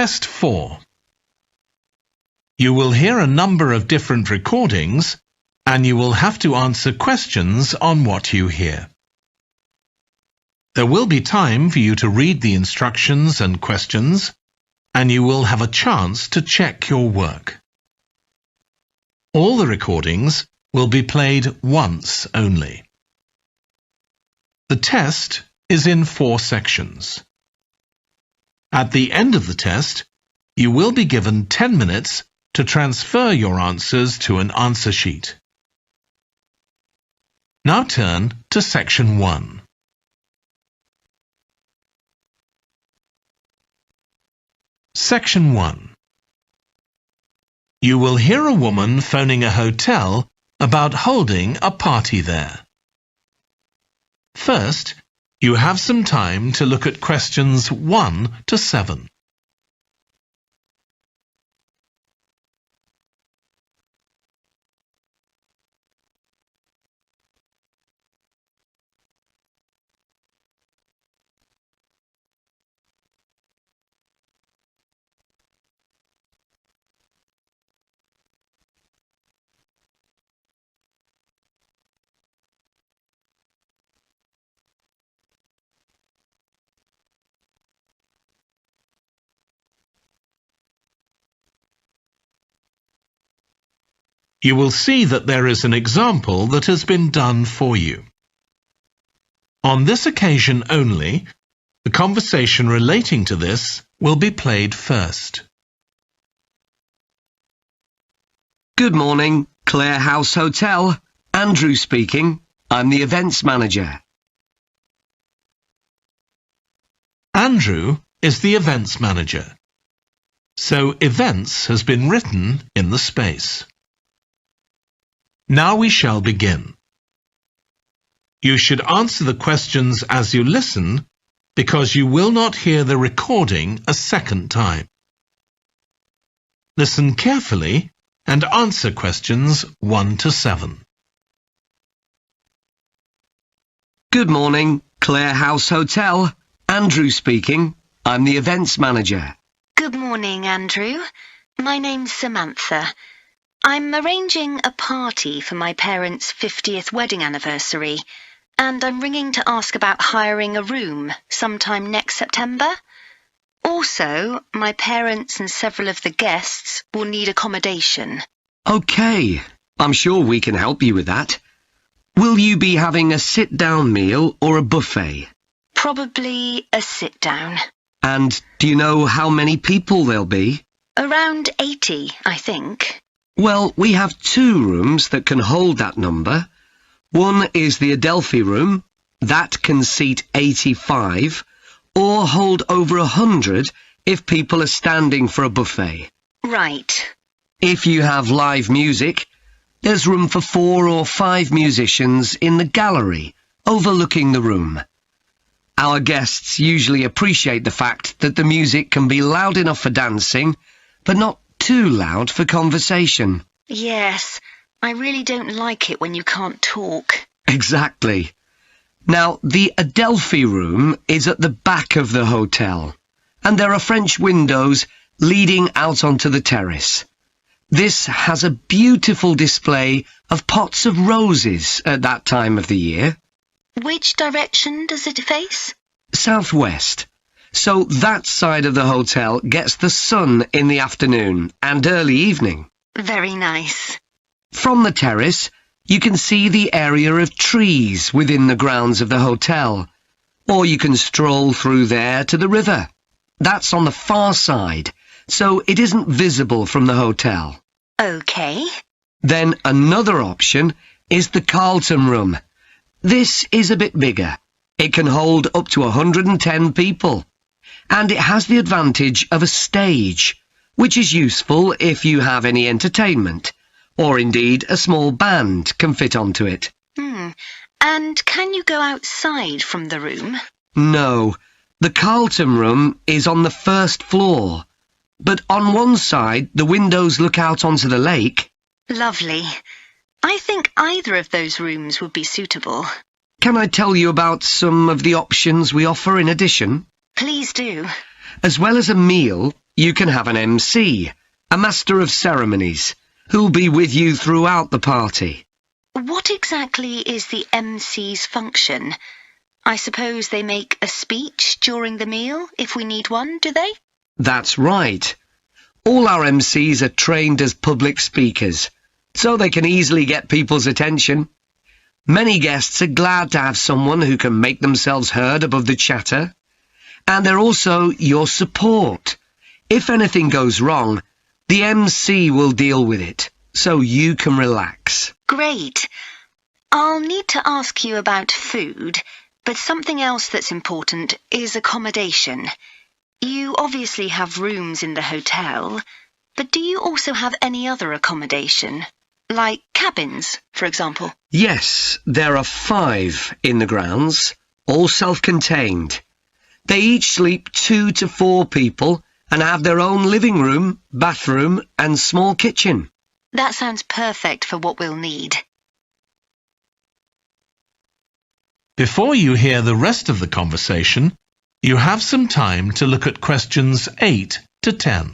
Test 4. You will hear a number of different recordings, and you will have to answer questions on what you hear. There will be time for you to read the instructions and questions, and you will have a chance to check your work. All the recordings will be played once only. The test is in 4 sections. At the end of the test, you will be given 10 minutes to transfer your answers to an answer sheet. Now turn to Section 1. Section 1. You will hear a woman phoning a hotel about holding a party there. First, you have some time to look at questions 1 to 7. You will see that there is an example that has been done for you. On this occasion only, the conversation relating to this will be played first. Good morning, Clare House Hotel. Andrew speaking. I'm the events manager. Andrew is the events manager. So events has been written in the space. Now we shall begin. You should answer the questions as you listen, because you will not hear the recording a second time. Listen carefully and answer questions 1 to 7. Good morning, Clare House Hotel. Andrew speaking. I'm the events manager. Good morning, Andrew. My name's Samantha. I'm arranging a party for my parents' 50th wedding anniversary, and I'm ringing to ask about hiring a room sometime next September. Also, my parents and several of the guests will need accommodation. OK, I'm sure we can help you with that. Will you be having a sit-down meal or a buffet? Probably a sit-down. And do you know how many people there'll be? Around 80, I think. Well, we have 2 rooms that can hold that number. One is the Adelphi room. That can seat 85, or hold over 100 if people are standing for a buffet. Right. If you have live music, there's room for 4 or 5 musicians in the gallery, overlooking the room. Our guests usually appreciate the fact that the music can be loud enough for dancing, but not too loud for conversation. Yes, I really don't like it when you can't talk. Exactly. Now, the Adelphi room is at the back of the hotel, and there are French windows leading out onto the terrace. This has a beautiful display of pots of roses at that time of the year. Which direction does it face? Southwest. So that side of the hotel gets the sun in the afternoon and early evening. Very nice. From the terrace, you can see the area of trees within the grounds of the hotel, or you can stroll through there to the river. That's on the far side, so it isn't visible from the hotel. OK. Then another option is the Carlton room. This is a bit bigger. It can hold up to 110 people. And it has the advantage of a stage, which is useful if you have any entertainment, or indeed a small band can fit onto it. And can you go outside from the room? No, the Carlton room is on the first floor, but on one side the windows look out onto the lake. Lovely. I think either of those rooms would be suitable. Can I tell you about some of the options we offer in addition? Please do. As well as a meal, you can have an MC, a master of ceremonies, who'll be with you throughout the party. What exactly is the MC's function? I suppose they make a speech during the meal, if we need one, do they? That's right. All our MCs are trained as public speakers, so they can easily get people's attention. Many guests are glad to have someone who can make themselves heard above the chatter. And they're also your support. If anything goes wrong, the MC will deal with it, so you can relax. Great. I'll need to ask you about food, but something else that's important is accommodation. You obviously have rooms in the hotel, but do you also have any other accommodation? Like cabins, for example? Yes, there are 5 in the grounds, all self-contained. They each sleep 2 to 4 people and have their own living room, bathroom and small kitchen. That sounds perfect for what we'll need. Before you hear the rest of the conversation, you have some time to look at questions 8 to 10.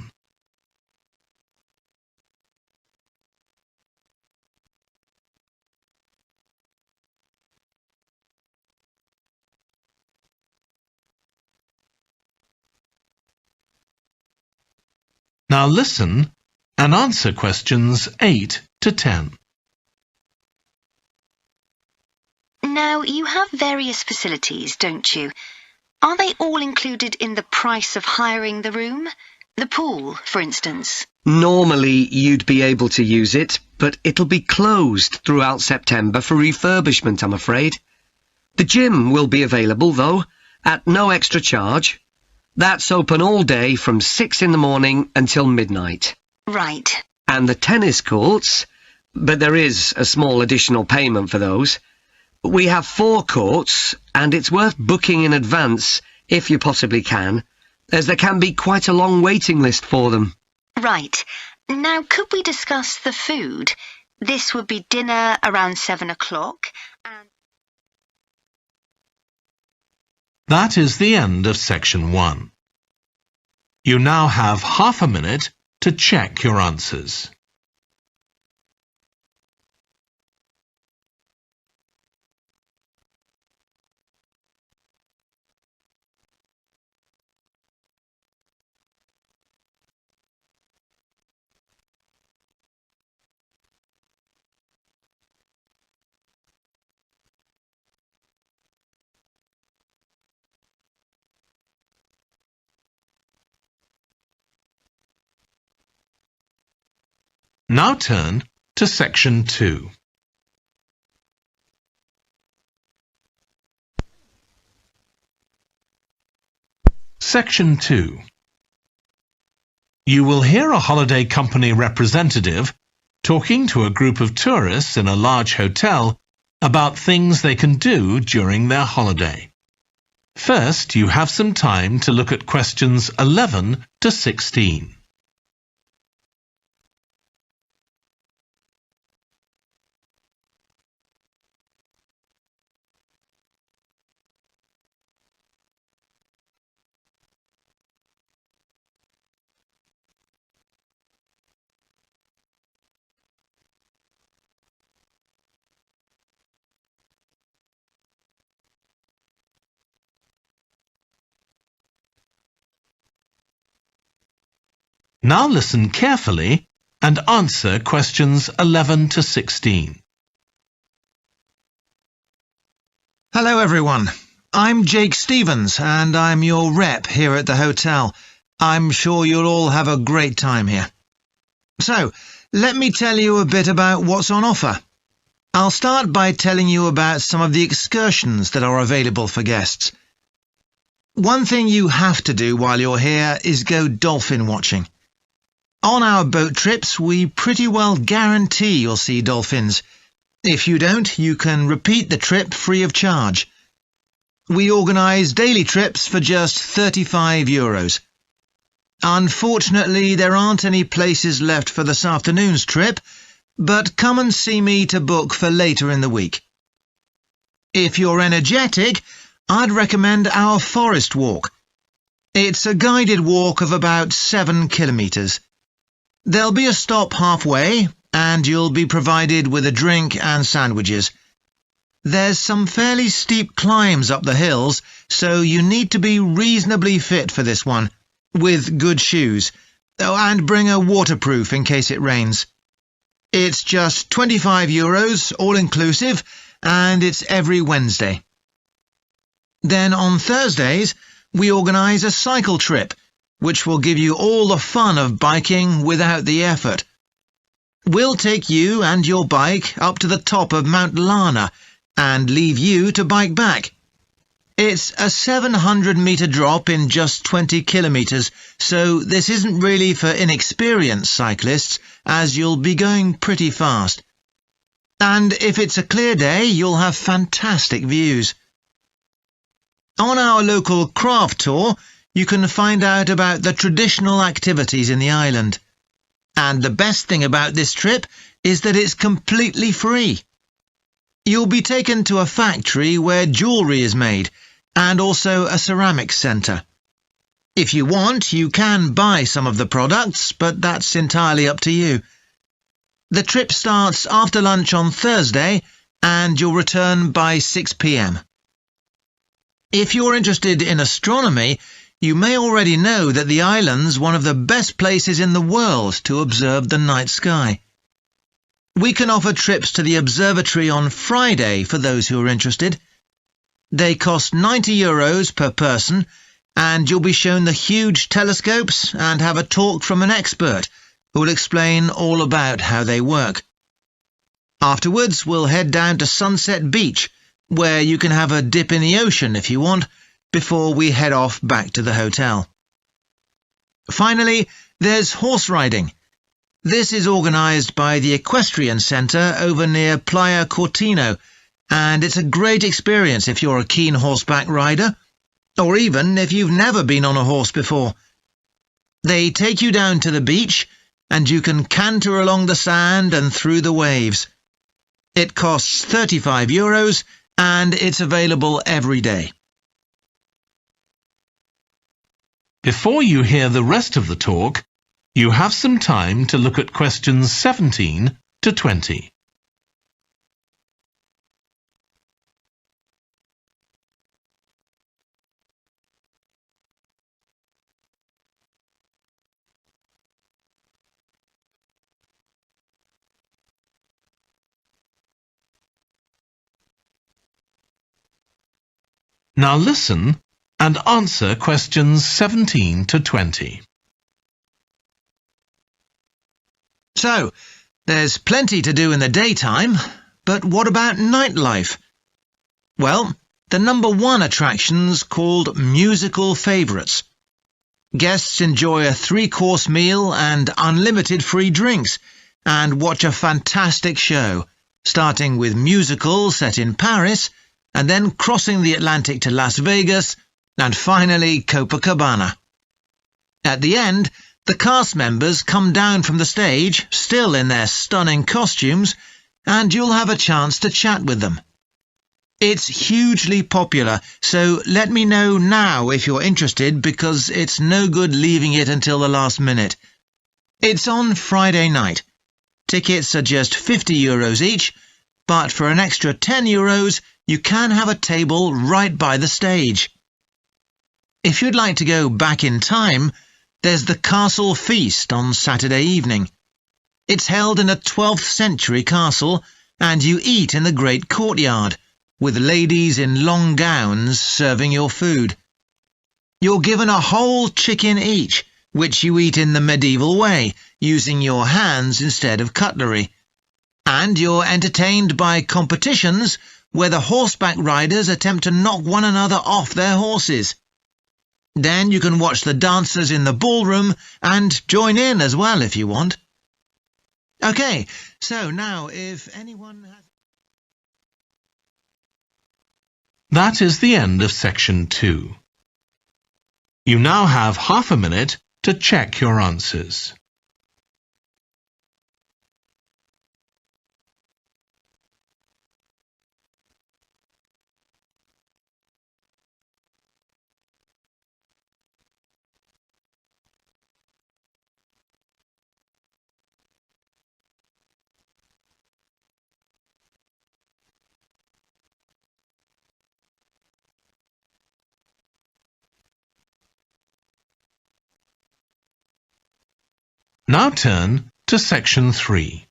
Now listen and answer questions 8 to 10. Now, you have various facilities, don't you? Are they all included in the price of hiring the room? The pool, for instance? Normally you'd be able to use it, but it'll be closed throughout September for refurbishment, I'm afraid. The gym will be available, though, at no extra charge. That's open all day from 6 in the morning until midnight. Right. And the tennis courts, but there is a small additional payment for those. We have 4 courts, and it's worth booking in advance if you possibly can, as there can be quite a long waiting list for them. Right. Now, could we discuss the food? This would be dinner around 7 o'clock, and... That is the end of section 1. You now have half a minute to check your answers. Now turn to section 2. Section 2. You will hear a holiday company representative talking to a group of tourists in a large hotel about things they can do during their holiday. First, you have some time to look at questions 11 to 16. Now listen carefully and answer questions 11 to 16. Hello everyone. I'm Jake Stevens and I'm your rep here at the hotel. I'm sure you'll all have a great time here. So, let me tell you a bit about what's on offer. I'll start by telling you about some of the excursions that are available for guests. One thing you have to do while you're here is go dolphin watching. On our boat trips, we pretty well guarantee you'll see dolphins. If you don't, you can repeat the trip free of charge. We organise daily trips for just €35. Unfortunately, there aren't any places left for this afternoon's trip, but come and see me to book for later in the week. If you're energetic, I'd recommend our forest walk. It's a guided walk of about 7 kilometres. There'll be a stop halfway, and you'll be provided with a drink and sandwiches. There's some fairly steep climbs up the hills, so you need to be reasonably fit for this one, with good shoes. Oh, and bring a waterproof in case it rains. It's just €25, all-inclusive, and it's every Wednesday. Then on Thursdays, we organise a cycle trip, which will give you all the fun of biking without the effort. We'll take you and your bike up to the top of Mount Lana and leave you to bike back. It's a 700-metre drop in just 20 kilometres, so this isn't really for inexperienced cyclists, as you'll be going pretty fast. And if it's a clear day, you'll have fantastic views. On our local craft tour, you can find out about the traditional activities in the island. And the best thing about this trip is that it's completely free. You'll be taken to a factory where jewellery is made, and also a ceramics centre. If you want, you can buy some of the products, but that's entirely up to you. The trip starts after lunch on Thursday, and you'll return by 6 p.m. If you're interested in astronomy, you may already know that the island's one of the best places in the world to observe the night sky. We can offer trips to the observatory on Friday for those who are interested. They cost €90 per person, and you'll be shown the huge telescopes and have a talk from an expert who will explain all about how they work. Afterwards, we'll head down to Sunset Beach, where you can have a dip in the ocean if you want, before we head off back to the hotel. Finally, there's horse riding. This is organised by the Equestrian Centre over near Playa Cortino, and it's a great experience if you're a keen horseback rider, or even if you've never been on a horse before. They take you down to the beach, and you can canter along the sand and through the waves. It costs €35, and it's available every day. Before you hear the rest of the talk, you have some time to look at questions 17 to 20. Now listen and answer questions 17 to 20. So, there's plenty to do in the daytime, but what about nightlife? Well, the number one attraction's called Musical Favourites. Guests enjoy a 3-course meal and unlimited free drinks, and watch a fantastic show, starting with musicals set in Paris, and then crossing the Atlantic to Las Vegas, and finally Copacabana. At the end, the cast members come down from the stage, still in their stunning costumes, and you'll have a chance to chat with them. It's hugely popular, so let me know now if you're interested, because it's no good leaving it until the last minute. It's on Friday night. Tickets are just €50 each, but for an extra €10, you can have a table right by the stage. If you'd like to go back in time, there's the Castle Feast on Saturday evening. It's held in a 12th century castle, and you eat in the great courtyard, with ladies in long gowns serving your food. You're given a whole chicken each, which you eat in the medieval way, using your hands instead of cutlery. And you're entertained by competitions where the horseback riders attempt to knock one another off their horses. Then you can watch the dancers in the ballroom and join in as well if you want. OK, so now if anyone has... That is the end of section 2. You now have half a minute to check your answers. Now turn to Section 3.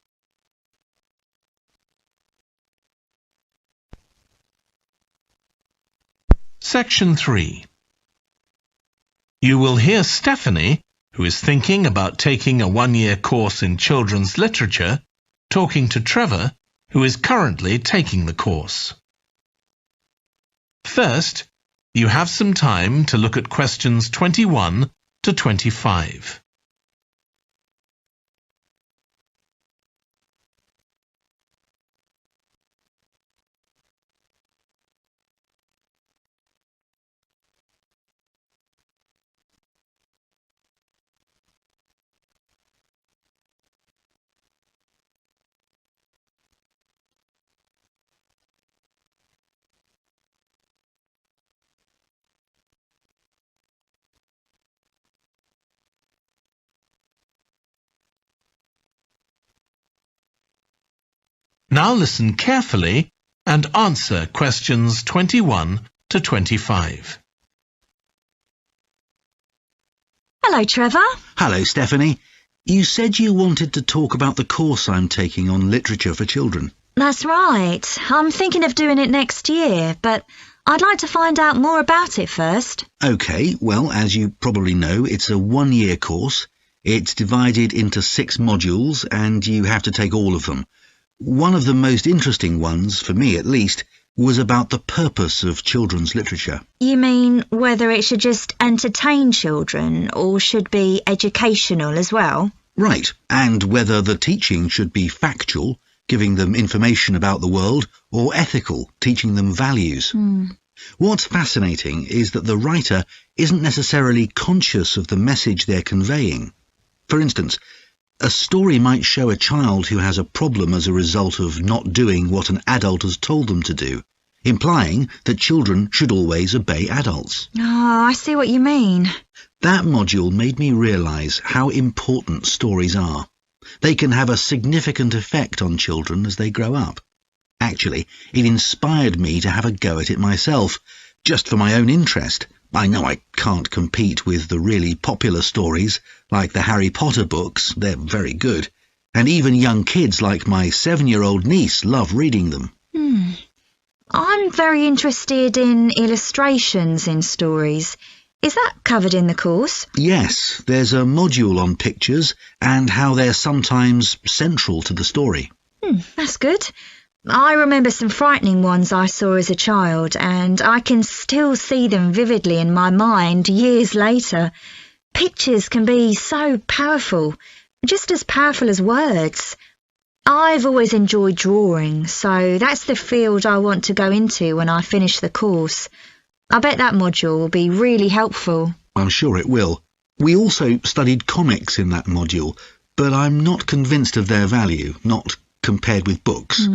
Section 3. You will hear Stephanie, who is thinking about taking a one-year course in children's literature, talking to Trevor, who is currently taking the course. First, you have some time to look at questions 21 to 25. Now listen carefully and answer questions 21 to 25. Hello, Trevor. Hello, Stephanie. You said you wanted to talk about the course I'm taking on literature for children. That's right. I'm thinking of doing it next year, but I'd like to find out more about it first. OK, well, as you probably know, it's a one-year course. It's divided into 6 modules, and you have to take all of them. One of the most interesting ones, for me at least, was about the purpose of children's literature. You mean whether it should just entertain children or should be educational as well? Right, and whether the teaching should be factual, giving them information about the world, or ethical, teaching them values. What's fascinating is that the writer isn't necessarily conscious of the message they're conveying. For instance, a story might show a child who has a problem as a result of not doing what an adult has told them to do, implying that children should always obey adults. Oh, I see what you mean. That module made me realise how important stories are. They can have a significant effect on children as they grow up. Actually, it inspired me to have a go at it myself, just for my own interest. I know I can't compete with the really popular stories, like the Harry Potter books. They're very good. And even young kids like my 7-year-old niece love reading them. I'm very interested in illustrations in stories. Is that covered in the course? Yes, there's a module on pictures and how they're sometimes central to the story. That's good. I remember some frightening ones I saw as a child, and I can still see them vividly in my mind years later. Pictures can be so powerful, just as powerful as words. I've always enjoyed drawing, so that's the field I want to go into when I finish the course. I bet that module will be really helpful. I'm sure it will. We also studied comics in that module, but I'm not convinced of their value, not compared with books.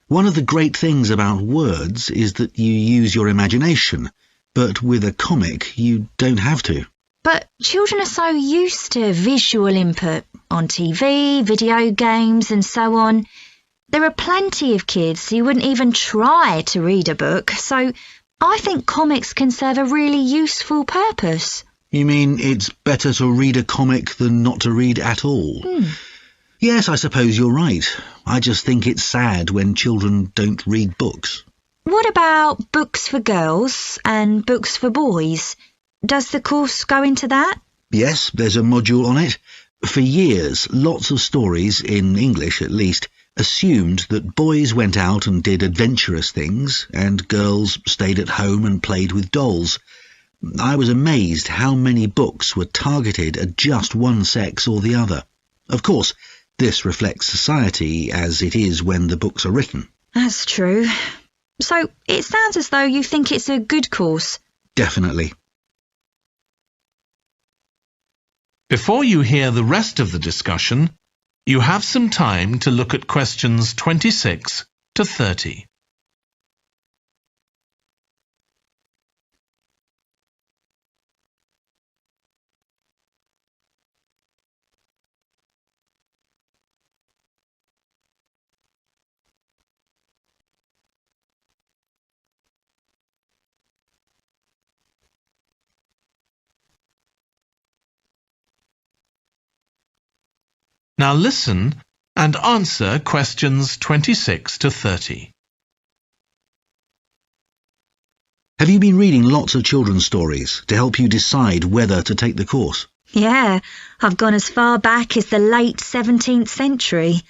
One of the great things about words is that you use your imagination, but with a comic you don't have to. But children are so used to visual input on TV, video games and so on. There are plenty of kids who wouldn't even try to read a book, so I think comics can serve a really useful purpose. You mean it's better to read a comic than not to read at all? Yes, I suppose you're right. I just think it's sad when children don't read books. What about books for girls and books for boys? Does the course go into that? Yes, there's a module on it. For years, lots of stories, in English at least, assumed that boys went out and did adventurous things, and girls stayed at home and played with dolls. I was amazed how many books were targeted at just one sex or the other. Of course, this reflects society as it is when the books are written. That's true. So it sounds as though you think it's a good course. Definitely. Before you hear the rest of the discussion, you have some time to look at questions 26 to 30. Now listen and answer questions 26 to 30. Have you been reading lots of children's stories to help you decide whether to take the course? Yeah, I've gone as far back as the late 17th century,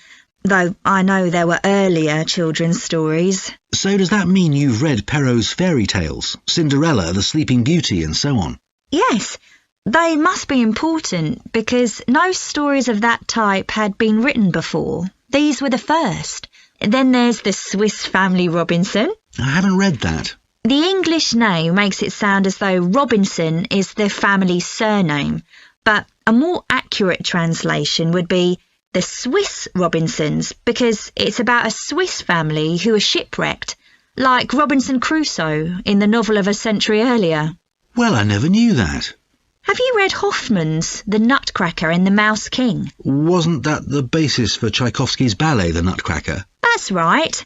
though I know there were earlier children's stories. So does that mean you've read Perrault's fairy tales, Cinderella, the Sleeping Beauty, and so on? Yes, they must be important because no stories of that type had been written before. These were the first. Then there's the Swiss Family Robinson. I haven't read that. The English name makes it sound as though Robinson is the family's surname, but a more accurate translation would be the Swiss Robinsons, because it's about a Swiss family who are shipwrecked, like Robinson Crusoe in the novel of a century earlier. Well, I never knew that. Have you read Hoffmann's The Nutcracker and the Mouse King? Wasn't that the basis for Tchaikovsky's ballet, The Nutcracker? That's right.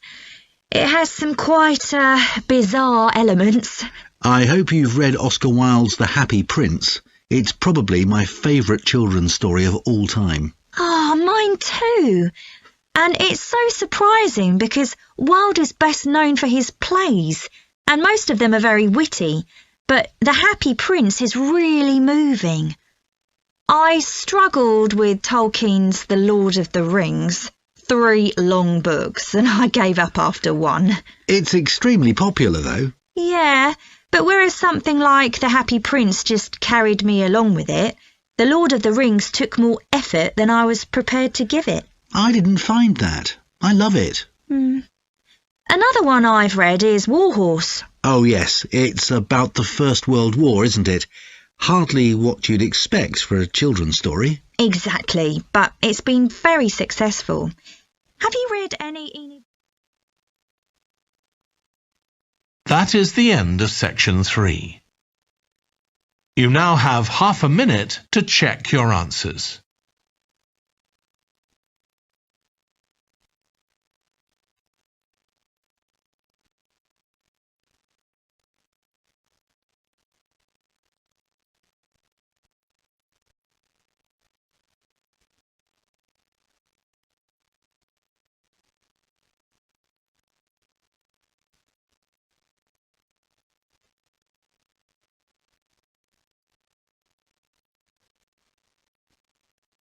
It has some quite bizarre elements. I hope you've read Oscar Wilde's The Happy Prince. It's probably my favourite children's story of all time. Oh, mine too. And it's so surprising because Wilde is best known for his plays, and most of them are very witty, but The Happy Prince is really moving. I struggled with Tolkien's The Lord of the Rings. 3 long books, and I gave up after 1. It's extremely popular, though. Yeah, but whereas something like The Happy Prince just carried me along with it, The Lord of the Rings took more effort than I was prepared to give it. I didn't find that. I love it. Another one I've read is Warhorse. Oh, yes, it's about the First World War, isn't it? Hardly what you'd expect for a children's story. Exactly, but it's been very successful. Have you read any... That is the end of section 3. You now have half a minute to check your answers.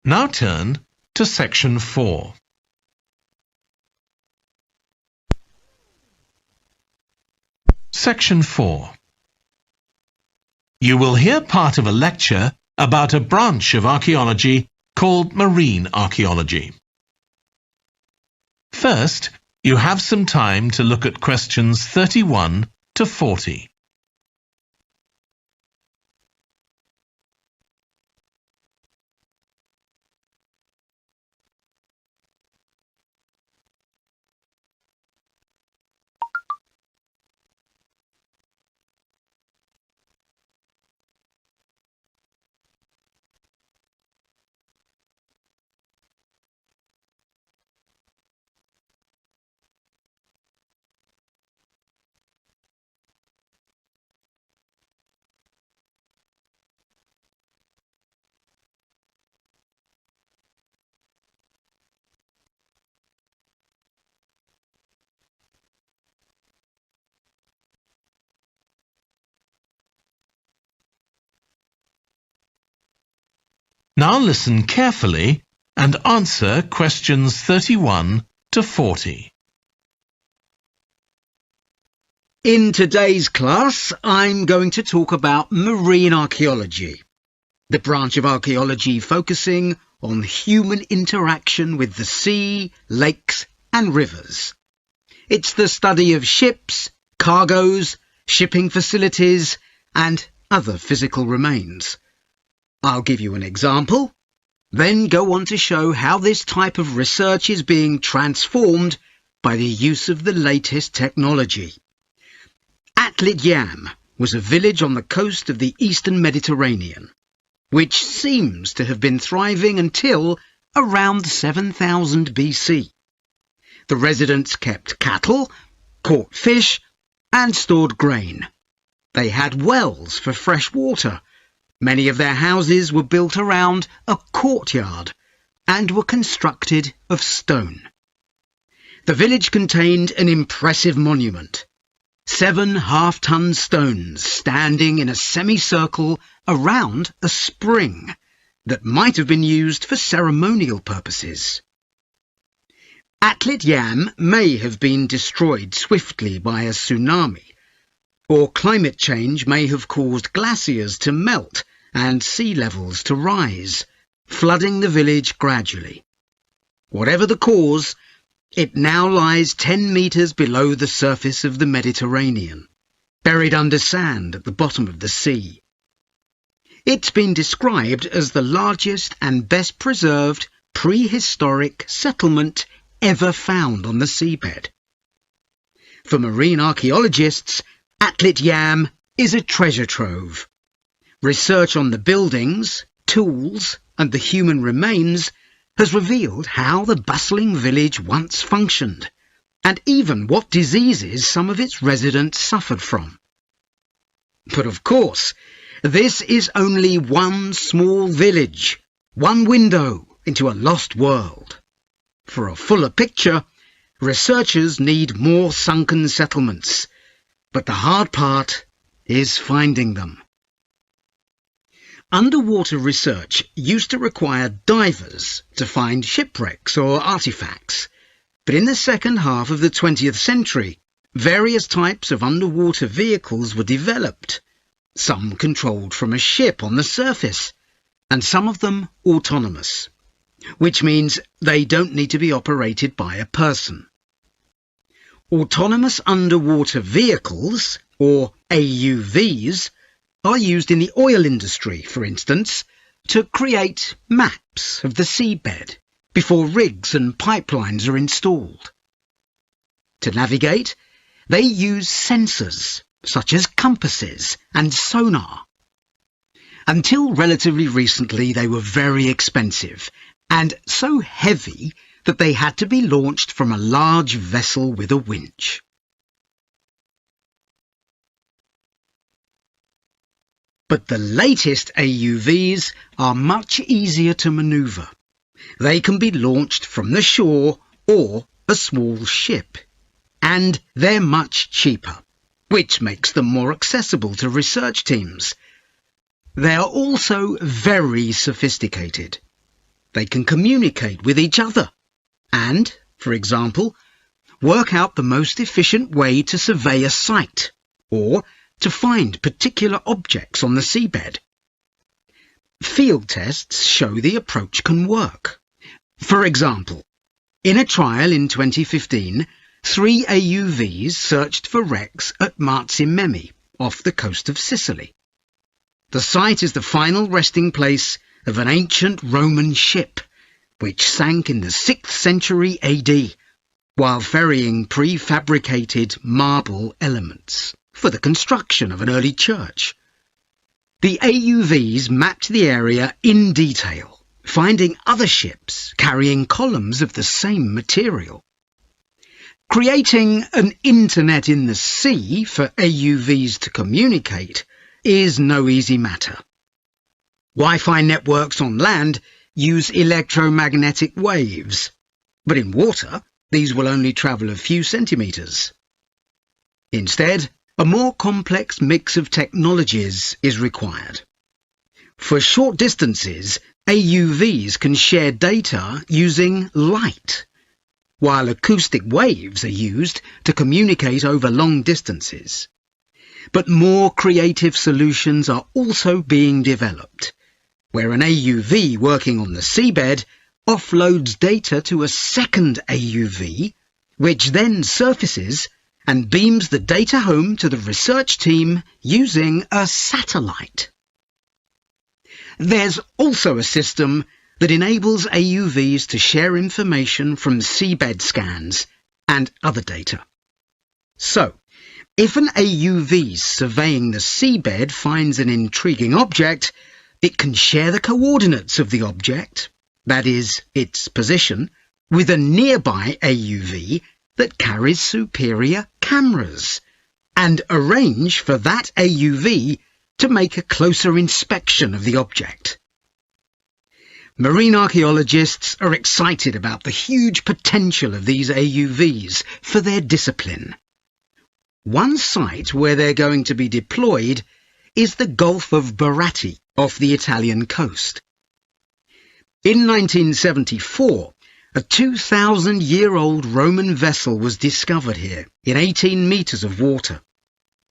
Now turn to section 4. Section 4. You will hear part of a lecture about a branch of archaeology called marine archaeology. First, you have some time to look at questions 31 to 40. Now listen carefully and answer questions 31 to 40. In today's class, I'm going to talk about marine archaeology, the branch of archaeology focusing on human interaction with the sea, lakes and rivers. It's the study of ships, cargoes, shipping facilities and other physical remains. I'll give you an example, then go on to show how this type of research is being transformed by the use of the latest technology. Atlit Yam was a village on the coast of the eastern Mediterranean, which seems to have been thriving until around 7000 BC. The residents kept cattle, caught fish, and stored grain. They had wells for fresh water. Many of their houses were built around a courtyard, and were constructed of stone. The village contained an impressive monument, 7 half-ton stones standing in a semicircle around a spring that might have been used for ceremonial purposes. Atlit Yam may have been destroyed swiftly by a tsunami, or climate change may have caused glaciers to melt and sea levels to rise, flooding the village gradually. Whatever the cause, it now lies 10 metres below the surface of the Mediterranean, buried under sand at the bottom of the sea. It's been described as the largest and best preserved prehistoric settlement ever found on the seabed. For marine archaeologists, Atlit Yam is a treasure trove. Research on the buildings, tools, and the human remains has revealed how the bustling village once functioned, and even what diseases some of its residents suffered from. But of course, this is only one small village, one window into a lost world. For a fuller picture, researchers need more sunken settlements, but the hard part is finding them. Underwater research used to require divers to find shipwrecks or artifacts, but in the second half of the 20th century, various types of underwater vehicles were developed, some controlled from a ship on the surface, and some of them autonomous, which means they don't need to be operated by a person. Autonomous underwater vehicles, or AUVs, are used in the oil industry, for instance, to create maps of the seabed before rigs and pipelines are installed. To navigate, they use sensors such as compasses and sonar. Until relatively recently, they were very expensive and so heavy that they had to be launched from a large vessel with a winch. But the latest AUVs are much easier to manoeuvre. They can be launched from the shore or a small ship, and they're much cheaper, which makes them more accessible to research teams. They are also very sophisticated. They can communicate with each other and, for example, work out the most efficient way to survey a site or to find particular objects on the seabed. Field tests show the approach can work. For example, in a trial in 2015, 3 AUVs searched for wrecks at Marzimemi, off the coast of Sicily. The site is the final resting place of an ancient Roman ship, which sank in the 6th century AD, while ferrying prefabricated marble elements for the construction of an early church. The AUVs mapped the area in detail, finding other ships carrying columns of the same material. Creating an internet in the sea for AUVs to communicate is no easy matter. Wi-Fi networks on land use electromagnetic waves, but in water these will only travel a few centimetres. Instead, a more complex mix of technologies is required. For short distances, AUVs can share data using light, while acoustic waves are used to communicate over long distances. But more creative solutions are also being developed, where an AUV working on the seabed offloads data to a second AUV, which then surfaces and beams the data home to the research team using a satellite. There's also a system that enables AUVs to share information from seabed scans and other data. So, if an AUV surveying the seabed finds an intriguing object, it can share the coordinates of the object, that is, its position, with a nearby AUV that carries superior cameras, and arrange for that AUV to make a closer inspection of the object. Marine archaeologists are excited about the huge potential of these AUVs for their discipline. One site where they're going to be deployed is the Gulf of Baratti off the Italian coast. In 1974, a 2,000-year-old Roman vessel was discovered here in 18 metres of water.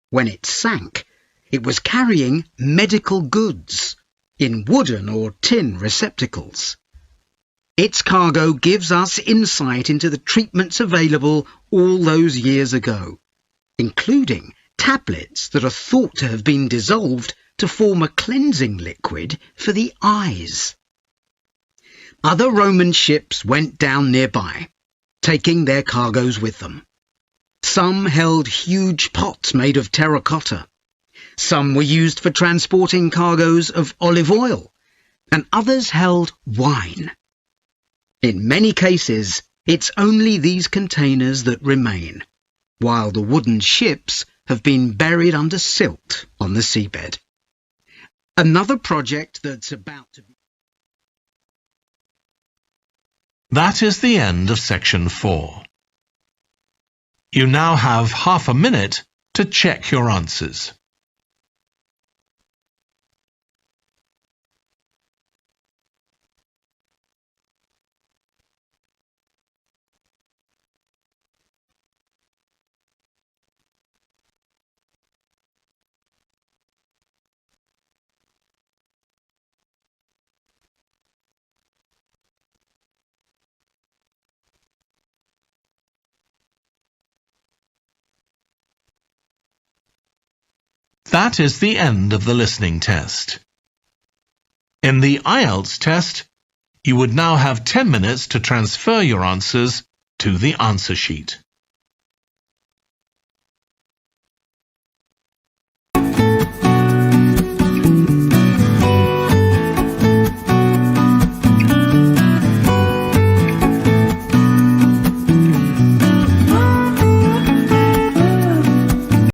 When it sank, it was carrying medical goods in wooden or tin receptacles. Its cargo gives us insight into the treatments available all those years ago, including tablets that are thought to have been dissolved to form a cleansing liquid for the eyes. Other Roman ships went down nearby, taking their cargoes with them. Some held huge pots made of terracotta. Some were used for transporting cargoes of olive oil, and others held wine. In many cases, it's only these containers that remain, while the wooden ships have been buried under silt on the seabed. Another project that's about to be... That is the end of section 4. You now have half a minute to check your answers. That is the end of the listening test. In the IELTS test, you would now have 10 minutes to transfer your answers to the answer sheet.